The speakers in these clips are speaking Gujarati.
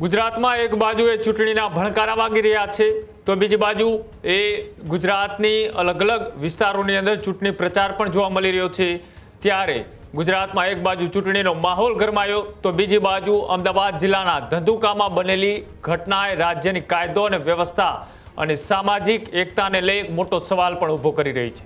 ગુજરાતમાં એક બાજુએ ચૂંટણીના ભણકારા વાગી રહ્યા છે તો બીજી બાજુ એ ગુજરાતની અલગ અલગ વિસ્તારોની અંદર ચૂંટણી પ્રચાર પણ જોવા મળી રહ્યો છે। ત્યારે ગુજરાતમાં એક બાજુ ચૂંટણીનો માહોલ ગરમાયો તો બીજી બાજુ અમદાવાદ જિલ્લાના ધંધુકામાં બનેલી ઘટનાએ રાજ્યની કાયદો અને વ્યવસ્થા અને સામાજિક એકતાને લઈ એક મોટો સવાલ પણ ઊભો કરી રહી છે।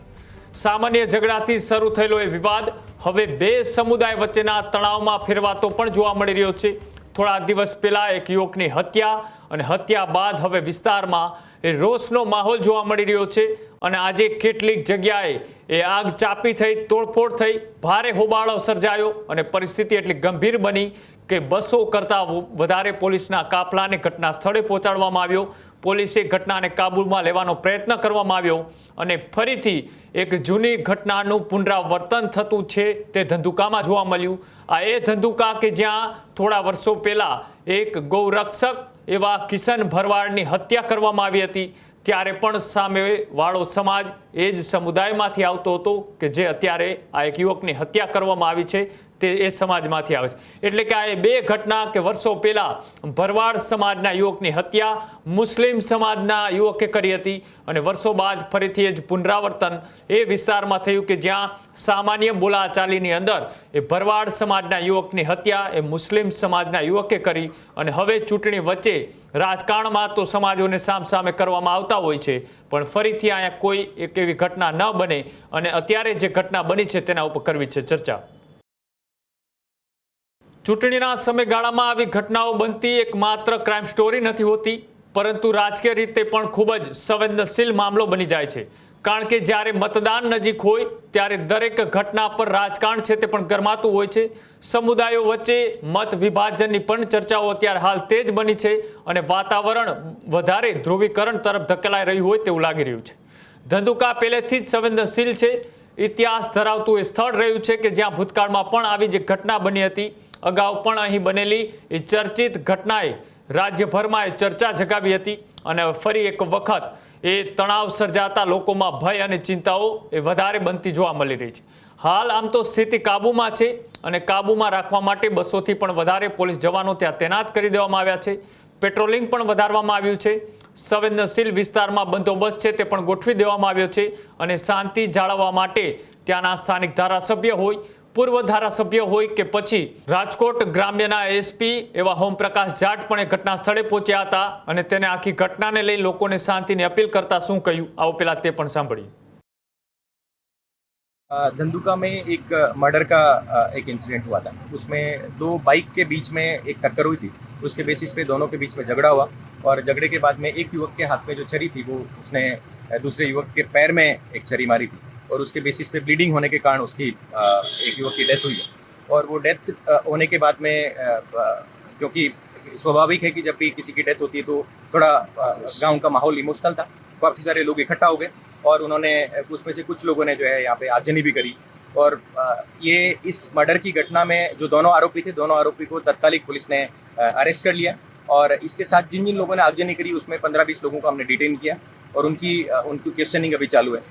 સામાન્ય ઝઘડાથી શરૂ થયેલો એ વિવાદ હવે બે સમુદાય વચ્ચેના તણાવમાં ફેરવાતો પણ જોવા મળી રહ્યો છે। થોડા દિવસ પહેલા એક યુવકની હત્યા અને હત્યા બાદ હવે વિસ્તારમાં એ રોષનો માહોલ જોવા મળી રહ્યો છે અને આજે કેટલીક જગ્યાએ એ આગ ચાપી થઈ, તોડફોડ થઈ, ભારે હોબાળો સર્જાયો અને પરિસ્થિતિ એટલી ગંભીર બની કે 200 કરતાં વધારે પોલીસના કાફલાને ઘટના સ્થળે પહોંચાડવામાં આવ્યો। પોલીસે ઘટનાને કાબૂમાં લેવાનો પ્રયત્ન કરવામાં આવ્યો અને ફરીથી એક જૂની ઘટનાનું પુનરાવર્તન થતું છે તે ધંધુકામાં જોવા મળ્યું। આ એ ધંધુકા કે જ્યાં થોડા વર્ષો પહેલા એક ગૌરક્ષક એવા કિશન ભરવાડની હત્યા કરવામાં આવી હતી, ત્યારે પણ સામેવાળો સમાજ એ જ સમુદાયમાંથી આવતો હતો કે જે અત્યારે આ એક યુવકની હત્યા કરવામાં આવી છે તે એ સમાજમાંથી આવે છે। એટલે કે આ એ બે ઘટના કે વર્ષો પહેલા ભરવાડ સમાજના યુવકની હત્યા મુસ્લિમ સમાજના યુવકે કરી હતી અને વર્ષો બાદ ફરીથી એ જ પુનરાવર્તન એ વિસ્તારમાં થયું કે જ્યાં સામાન્ય બોલાચાલીની અંદર એ ભરવાડ સમાજના યુવકની હત્યા એ મુસ્લિમ સમાજના યુવકે કરી અને હવે ચૂંટણી વચ્ચે રાજકારણમાં તો સમાજોને સામસામે કરવામાં આવતા હોય છે પણ ફરીથી અહીંયા કોઈ એક એવી ઘટના ન બને અને અત્યારે જે ઘટના બની છે તેના ઉપર કરવી છે ચર્ચા। ચૂંટણીના સમયગાળામાં આવી ઘટનાઓ બનતી એક માત્ર ક્રાઇમ સ્ટોરી નથી હોતી પરંતુ રાજકીય રીતે પણ ખૂબ જ સંવેદનશીલ મામલો બની જાય છે, કારણ કે જ્યારે મતદાન નજીક હોય ત્યારે દરેક ઘટના પર રાજકારણ છે તે પણ ગરમાતું હોય છે। સમુદાયો વચ્ચે મત વિભાજનની પણ ચર્ચાઓ અત્યારે હાલ તેજ બની છે અને વાતાવરણ વધારે ધ્રુવીકરણ તરફ ધકેલાઈ રહ્યું હોય તેવું લાગી રહ્યું છે। ધંધુકા પહેલેથી જ સંવેદનશીલ છે, ઇતિહાસ ધરાવતું એ સ્થળ રહ્યું છે કે જ્યાં ભૂતકાળમાં પણ આવી જે ઘટના બની હતી, અગાઉ પણ અહીં બનેલી એ ચર્ચિત ઘટનાએ રાજ્યભરમાં એ ચર્ચા જગાવી હતી અને ફરી એક વખત એ તણાવ સર્જાતા લોકોમાં ભય અને ચિંતાઓ એ વધારે બનતી જોવા મળી રહી છે। હાલ આમ તો સ્થિતિ કાબૂમાં છે અને કાબૂમાં રાખવા માટે 200થી પણ વધારે પોલીસ જવાનો ત્યાં તૈનાત કરી દેવામાં આવ્યા છે। પેટ્રોલિંગ પણ વધારવામાં આવ્યું છે। સંવેદનશીલ વિસ્તારમાં બંદોબસ્ત છે તે પણ ગોઠવી દેવામાં આવ્યો છે અને શાંતિ જાળવવા માટે ત્યાંના સ્થાનિક ધારાસભ્ય હોય, પૂર્વ ધારાસભ્ય હોય કે પછી રાજકોટ ગ્રામ્યના એસપી એવા હોમપ્રકાશ જાટ પણ એ ઘટના સ્થળે પહોંચ્યા હતા અને તેને આખી ઘટનાને લઈ લોકોને શાંતિની અપીલ કરતા શું કહ્યું આવો પહેલા તે પણ સાંભળીએ। धंधुका में एक मर्डर का एक इंसिडेंट हुआ था। उसमें दो बाइक के बीच में एक टक्कर हुई थी। उसके बेसिस पे दोनों के बीच में झगड़ा हुआ और झगड़े के बाद में एक युवक के हाथ में जो छरी थी वो उसने दूसरे युवक के पैर में एक छरी मारी थी और उसके बेसिस पे ब्लीडिंग होने के कारण उसकी एक युवक की डेथ हुई है। और वो डेथ होने के बाद में क्योंकि स्वाभाविक है कि जब भी किसी की डेथ होती है तो थोड़ा गाँव का माहौल इमोशनल था, काफ़ी सारे लोग इकट्ठा हो गए और उन्होंने उसमें से कुछ लोगों ने जो है यहाँ पे आगजनी भी करी और ये इस मर्डर की घटना में जो दोनों आरोपी थे, दोनों आरोपी को तत्कालिक पुलिस ने अरेस्ट कर लिया और इसके साथ जिन जिन लोगों ने आगजनी करी उसमें 15-20 लोगों को हमने डिटेन किया और उनकी क्वेश्चनिंग अभी चालू है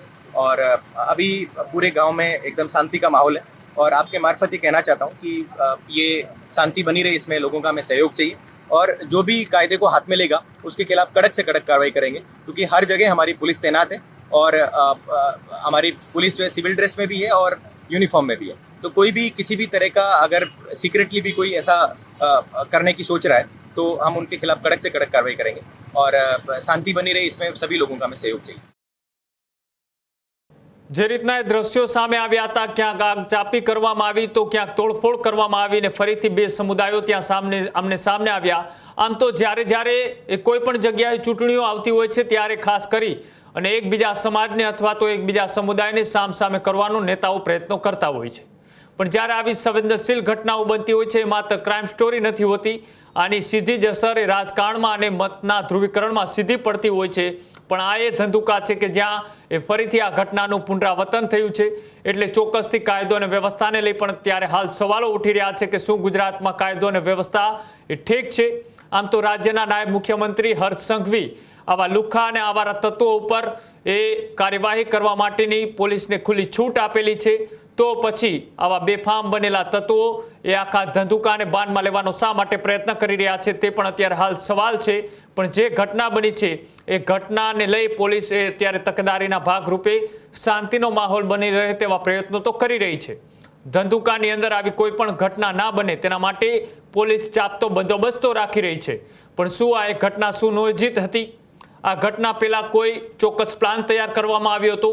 और अभी पूरे गाँव में एकदम शांति का माहौल है। और आपके मार्फत ये कहना चाहता हूँ कि ये शांति बनी रहे, इसमें लोगों का हमें सहयोग चाहिए और जो भी कायदे को हाथ में लेगा उसके खिलाफ कड़क से कड़क कार्रवाई करेंगे, क्योंकि हर जगह हमारी पुलिस तैनात है और हमारी पुलिस जो है सिविल ड्रेस में भी है और यूनिफॉर्म में भी है। तो कोई भी किसी भी तरह का अगर सीक्रेटली भी कोई ऐसा करने की सोच रहा है तो हम उनके खिलाफ कड़क से कड़क कार्रवाई करेंगे और शांति बनी रहे, इसमें सभी लोगों का हमें सहयोग चाहिए। જે રીતના એ દ્રશ્યો સામે આવ્યા હતા, ક્યાંક આગ ચાપી કરવામાં આવી તો ક્યાંક તોડફોડ કરવામાં આવી અને ફરીથી બે સમુદાયો ત્યાં સામને આવ્યા। આમ તો જ્યારે જ્યારે કોઈ પણ જગ્યાએ ચૂંટણીઓ આવતી હોય છે ત્યારે ખાસ કરી અને એકબીજા સમાજને અથવા તો એકબીજા સમુદાયને સામસામે કરવાનો નેતાઓ પ્રયત્નો કરતા હોય છે, પણ જ્યારે આવી સંવેદનશીલ ઘટનાઓ બનતી હોય છે એ માત્ર ક્રાઇમ સ્ટોરી નથી હોતી, આની સીધી જ અસર એ રાજકારણમાં અને મતના ધ્રુવીકરણમાં સીધી પડતી હોય છે। પણ આ એ ધંધુકા છે કે જ્યાં એ ફરીથી આ ઘટનાનું પુનરાવર્તન થયું છે એટલે ચોક્કસથી કાયદો અને વ્યવસ્થાને લઈ પણ ત્યારે હાલ સવાલો ઉઠી રહ્યા છે કે શું ગુજરાતમાં કાયદો અને વ્યવસ્થા એ ઠીક છે? આમ તો રાજ્યના નાયબ મુખ્યમંત્રી હર્ષ સંઘવી આવા લુખ્ખા અને આવારા તત્વો ઉપર એ કાર્યવાહી કરવા માટેની પોલીસને ખુલ્લી છૂટ આપેલી છે। તો પછી આવા બેફામ બનેલા તત્વો એ આખા ધંધુકાને બાનમાં લેવાનો શા માટે પ્રયત્ન કરી રહ્યા છે તે પણ અત્યારે હાલ સવાલ છે. પણ જે ઘટના બની છે એ ઘટનાને લઈ પોલીસ અત્યારે તકેદારીના ભાગરૂપે શાંતિનો માહોલ બની રહે તેવા પ્રયત્નો તો કરી રહી છે. ધંધુકાની અંદર આવી કોઈ પણ ઘટના ના બને તેના માટે પોલીસ ચાપતો બંદોબસ્તો રાખી રહી છે. પણ શું આ ઘટના સુનિયોજિત હતી? આ ઘટના પહેલા કોઈ ચોક્કસ પ્લાન તૈયાર કરવામાં આવ્યો હતો?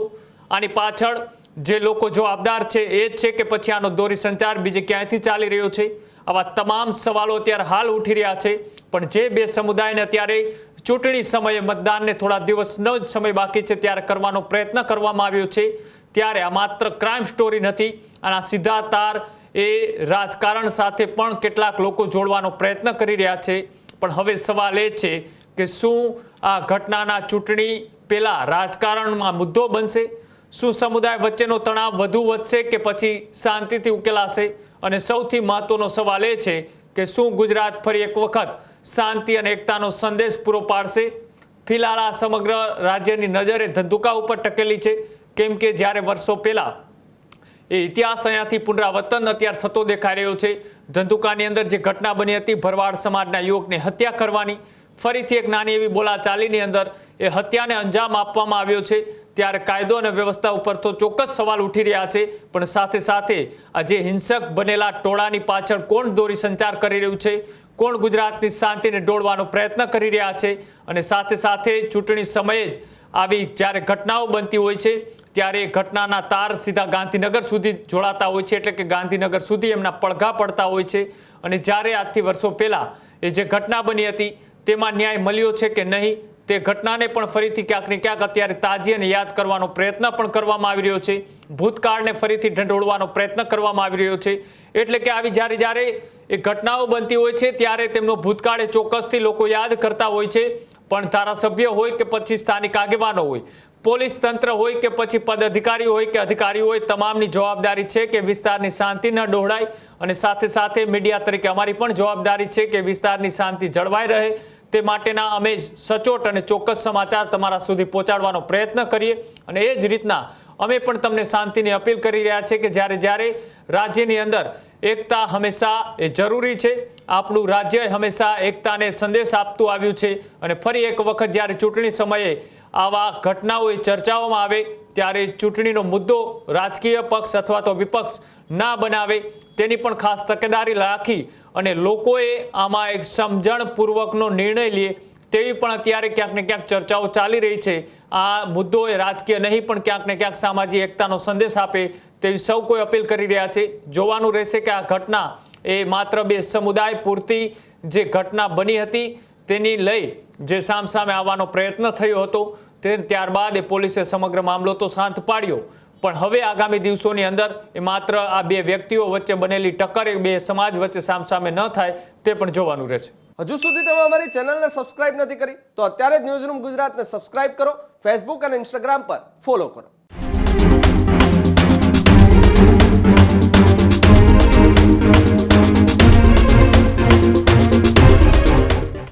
આની પાછળ જે લોકો જવાબદાર છે એ જ છે કે પછી આનો દોરી સંચાર બીજે ક્યાંયથી ચાલી રહ્યો છે? આવા તમામ સવાલો અત્યારે હાલ ઉઠી રહ્યા છે. પણ જે બે સમુદાયને અત્યારે ચૂંટણી સમયે મતદાનને થોડા દિવસનો જ સમય બાકી છે ત્યારે કરવાનો પ્રયત્ન કરવામાં આવ્યો છે, ત્યારે આ માત્ર ક્રાઇમ સ્ટોરી નથી. આના સીધા તાર એ રાજકારણ સાથે પણ કેટલાક લોકો જોડવાનો પ્રયત્ન કરી રહ્યા છે. પણ હવે સવાલ એ છે કે શું આ ઘટનાના ચૂંટણી પહેલા રાજકારણમાં મુદ્દો બનશે? શું સમુદાય વચ્ચેનો તણાવ વધુ વધશે કે પછી શાંતિથી ઉકેલાશે? અને સૌથી મહત્વનો સવાલ એ છે કે શું ગુજરાત ફરી એક વખત શાંતિ અને એકતાનો સંદેશ પૂરો પાડશે? ફિલહાલ આ સમગ્ર રાજ્યની નજર એ ધંધુકા ઉપર ટકેલી છે, કેમ કે જ્યારે વર્ષો પહેલા એ ઇતિહાસ અહીંયાથી પુનરાવર્તન અત્યારે થતો દેખાઈ રહ્યો છે. ધંધુકાની અંદર જે ઘટના બની હતી ભરવાડ સમાજના યુવકની હત્યા કરવાની, ફરીથી એક નાની એવી બોલાચાલીની અંદર એ હત્યાને અંજામ આપવામાં આવ્યો છે. ત્યારે કાયદો અને વ્યવસ્થા ઉપર તો ચોક્કસ સવાલ ઉઠી રહ્યા છે. પણ સાથે સાથે આ જે હિંસક બનેલા ટોળાની પાછળ કોણ દોરી સંચાર કરી રહ્યું છે? કોણ ગુજરાતની શાંતિને ડોળવાનો પ્રયત્ન કરી રહ્યા છે? અને સાથે સાથે ચૂંટણી સમયે જ આવી જ્યારે ઘટનાઓ બનતી હોય છે ત્યારે ઘટનાના તાર સીધા ગાંધીનગર સુધી જોડાતા હોય છે, એટલે કે ગાંધીનગર સુધી એમના પડઘા પડતા હોય છે. અને જ્યારે આજથી વર્ષો પહેલાં એ જે ઘટના બની હતી તેમાં ન્યાય મળ્યો છે કે નહીં, તે ઘટનાને પણ ફરીથી ક્યાંક ને ક્યાંક અત્યારે તાજી અને યાદ કરવાનો પ્રયત્ન પણ કરવામાં આવી રહ્યો છે. ભૂતકાળને ફરીથી ઢંઢોળવાનો પ્રયત્ન કરવામાં આવી રહ્યો છે. એટલે કે આવી જ્યારે એ ઘટનાઓ બનતી હોય છે ત્યારે તેમનો ભૂતકાળ એ ચોક્કસથી લોકો યાદ કરતા હોય છે. પણ ધારાસભ્ય હોય કે પછી સ્થાનિક આગેવાનો હોય, પોલીસ તંત્ર હોય કે પછી પદ અધિકારી હોય કે અધિકારી હોય, તમામની જવાબદારી છે કે વિસ્તારની શાંતિ ન ડહોળાય. અને સાથે સાથે મીડિયા તરીકે અમારી પણ જવાબદારી છે કે વિસ્તારની શાંતિ જળવાઈ રહે તે માટેના અમે સચોટ અને ચોક્કસ સમાચાર તમારા સુધી પહોંચાડવાનો પ્રયત્ન કરીએ. અને એ જ રીતના અમે પણ તમને શાંતિની અપીલ કરી રહ્યા છે કે જ્યારે રાજ્યની અંદર એકતા હંમેશા એ જરૂરી છે. આપણું રાજ્ય હંમેશા એકતાને સંદેશ આપતું આવ્યું છે. અને ફરી એક વખત જ્યારે ચૂંટણી સમયે આવા ઘટનાઓ ચર્ચાઓમાં આવે ત્યારે ચૂંટણીનો મુદ્દો રાજકીય પક્ષ અથવા તો વિપક્ષ ના બનાવે તેની પણ ખાસ તકેદારી રાખી અને લોકોએ આમાં એક સમજણપૂર્વકનો નિર્ણય લે તેવી પણ અત્યારે ક્યાંક ને ક્યાંક ચર્ચાઓ ચાલી રહી છે. આ મુદ્દો એ રાજકીય નહીં પણ ક્યાંક ને ક્યાંક સામાજિક એકતાનો સંદેશ આપે તેવી સૌ કોઈ અપીલ કરી રહ્યા છે. જોવાનું રહેશે કે આ ઘટના એ માત્ર બે સમુદાય પૂરતી જે ઘટના બની હતી તેની લઈ જે સામસામે આવવાનો પ્રયત્ન થયો હતો ત્યારબાદ એ પોલીસે સમગ્ર મામલો તો શાંત પાડ્યો. પણ હવે આગામી દિવસોની અંદર એ માત્ર આ બે વ્યક્તિઓ વચ્ચે બનેલી ટક્કર એ બે સમાજ વચ્ચે સામસામે ન થાય તે પણ જોવાનું રહેશે. હજુ સુધી તમે અમારી ચેનલને સબસ્ક્રાઇબ નથી કરી તો અત્યારે જ ન્યૂઝરૂમ ગુજરાતને સબસ્ક્રાઇબ કરો, ફેસબુક અને ઇન્સ્ટાગ્રામ પર ફોલો કરો.